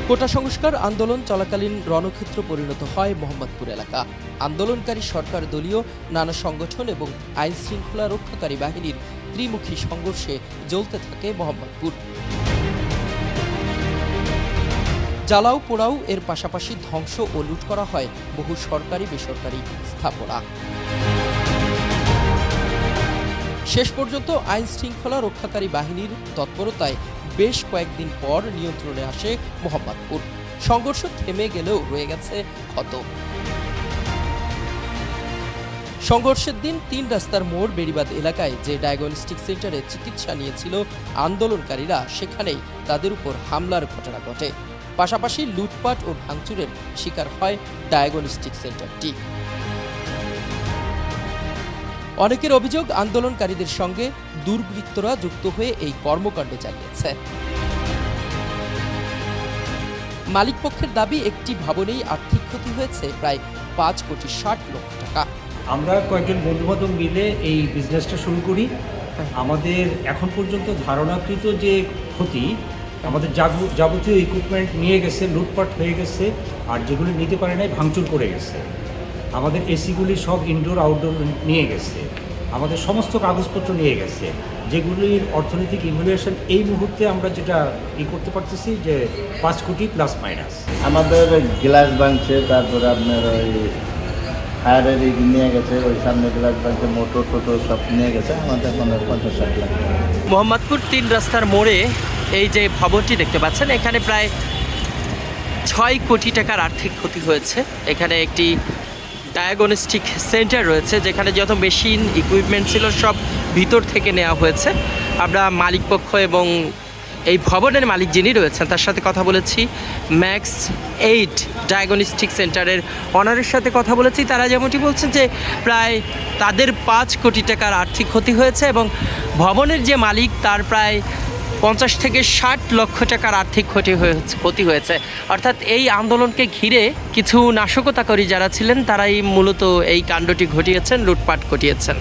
কোটা সংস্কার আন্দোলন চলাকালীন রণক্ষেত্র পরিণত হয় মোহাম্মদপুর এলাকা। আন্দোলনকারী সরকার দলীয় নানা সংগঠন এবং আইন শৃঙ্খলা রক্ষাকারী বাহিনীর ত্রিমুখী সংঘর্ষে জ্বলতে থাকে মোহাম্মদপুর। জ্বালাও পোড়াও এর পাশাপাশি ধ্বংস ও লুট করা হয় বহু সরকারি বেসরকারি স্থাপনা। শেষ পর্যন্ত আইন শৃঙ্খলা রক্ষাকারী বাহিনীর তৎপরতায় বেশ কয়েকদিন পর নিয়ন্ত্রণে আসে মোহাম্মদপুর। সংঘর্ষ থেমে গেলেও রয়ে গেছে ক্ষত। সংঘর্ষের দিন ৩ রাস্তার মোড় বেড়িবাঁধ এলাকায় যে ডায়াগনস্টিক সেন্টারে চিকিৎসা নিয়েছিল আন্দোলনকারীরা, সেখানেই তাদের উপর হামলার ঘটনা ঘটে। পাশাপাশি লুটপাট ও ভাঙচুরের শিকার হয় ডায়াগনস্টিক সেন্টারটি। অনেকের অভিযোগ, আন্দোলনকারীদের সঙ্গে দুর্বৃত্তরা যুক্ত হয়ে এই কর্মকাণ্ড চালিয়েছে। মালিকপক্ষের দাবি, একটি ভবনেই আর্থিক ক্ষতি হয়েছে প্রায় ৫,৬০,০০,০০০ টাকা। আমরা কয়েকজন বন্ধুবান্ধব মিলে এই বিজনেসটা শুরু করি। আমাদের এখন পর্যন্ত ধারণাকৃত যে ক্ষতি, আমাদের যাবতীয় ইকুইপমেন্ট নিয়ে গেছে, লুটপাট হয়ে গেছে, আর যেগুলি নিতে পারে নাই ভাঙচুর করে গেছে। আমাদের এসিগুলি সব ইনডোর আউটডোর নিয়ে গেছে, আমাদের সমস্ত কাগজপত্র নিয়ে গেছে, যেগুলির অর্থনৈতিক ইভ্যালুয়েশন এই মুহূর্তে আমরা যেটা করতে পারতেছি যে ৫ কোটি প্লাস মাইনাস। আমাদের গ্লাস ভাঙছে, তারপরে আপনার ওই ফায়ারের নিয়ে গেছে, ওই সামনে গ্লাস ভাঙছে, মোটর টোটো সব নিয়ে গেছে। আমাদের ৫০-৬০ লাখ। মোহাম্মদপুর ৩ রাস্তার মোড়ে এই যে ভবনটি দেখতে পাচ্ছেন, এখানে প্রায় ৬ কোটি টাকার আর্থিক ক্ষতি হয়েছে। এখানে একটি ডায়াগনস্টিক সেন্টার রয়েছে, যেখানে যত মেশিন ইকুইপমেন্ট ছিল সব ভিতর থেকে নেওয়া হয়েছে। আমরা মালিকপক্ষ এবং এই ভবনের মালিক যিনি রয়েছেন তার সাথে কথা বলেছি। ম্যাক্স 8 ডায়াগনস্টিক সেন্টারের অনারের সাথে কথা বলেছি। তারা যেমনটি বলছেন যে প্রায় তাদের ৫ কোটি টাকার আর্থিক ক্ষতি হয়েছে এবং ভবনের যে মালিক তার প্রায় ৫০ থেকে ৬০ লক্ষ টাকার আর্থিক ক্ষতি হয়েছে। অর্থাৎ এই আন্দোলনকে ঘিরে কিছু নাশকতাকারী যারা ছিলেন তারাই মূলত এই কাণ্ডটি ঘটিয়েছেন, লুটপাট ঘটিয়েছেন।